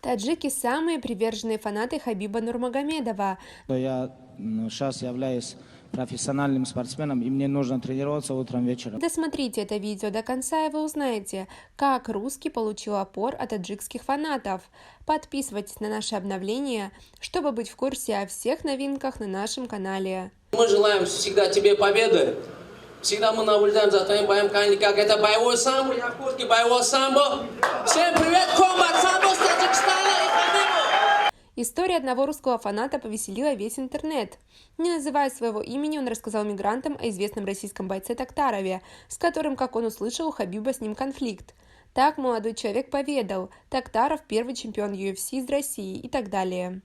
Таджики – самые приверженные фанаты Хабиба Нурмагомедова. Я сейчас являюсь профессиональным спортсменом, и мне нужно тренироваться утром, вечером. Досмотрите это видео до конца, и вы узнаете, как русский получил опор от таджикских фанатов. Подписывайтесь на наши обновления, чтобы быть в курсе о всех новинках на нашем канале. Мы желаем всегда тебе победы. Всегда мы наблюдаем за твоим боем, как это боевое самбо, я в курсе боевого самбо. Всем привет, комбат самбо с Таджикистана и Хабибу! История одного русского фаната повеселила весь интернет. Не называя своего имени, он рассказал мигрантам о известном российском бойце Токтарове, с которым, как он услышал, у Хабиба с ним конфликт. Так молодой человек поведал: Токтаров – первый чемпион UFC из России и так далее.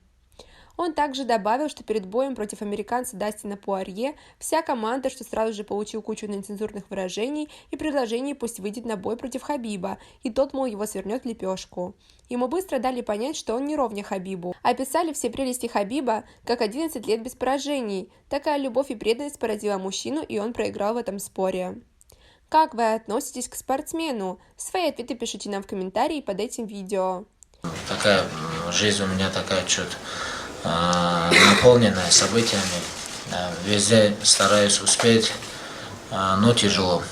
Он также добавил, что перед боем против американца Дастина Пуарье вся команда, что сразу же получил кучу нецензурных выражений и предложений, пусть выйдет на бой против Хабиба, и тот, мол, его свернет в лепешку. Ему быстро дали понять, что он не ровня Хабибу. Описали все прелести Хабиба, как 11 лет без поражений. Такая любовь и преданность поразила мужчину, и он проиграл в этом споре. Как вы относитесь к спортсмену? Свои ответы пишите нам в комментарии под этим видео. Такая жизнь у меня такая что-то наполненная событиями. Везде стараюсь успеть, но тяжело.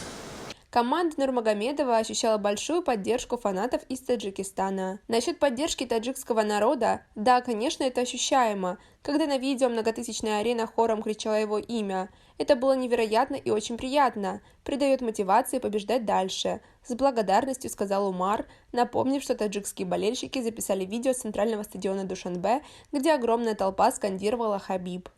Команда Нурмагомедова ощущала большую поддержку фанатов из Таджикистана. Насчет поддержки таджикского народа, да, конечно, это ощущаемо, когда на видео многотысячная арена хором кричала его имя. Это было невероятно и очень приятно, придает мотивации побеждать дальше. С благодарностью сказал Умар, напомнив, что таджикские болельщики записали видео с центрального стадиона Душанбе, где огромная толпа скандировала «Хабиб».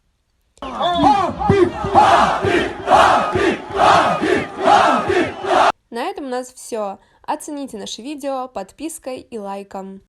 На этом у нас все. Оцените наше видео подпиской и лайком.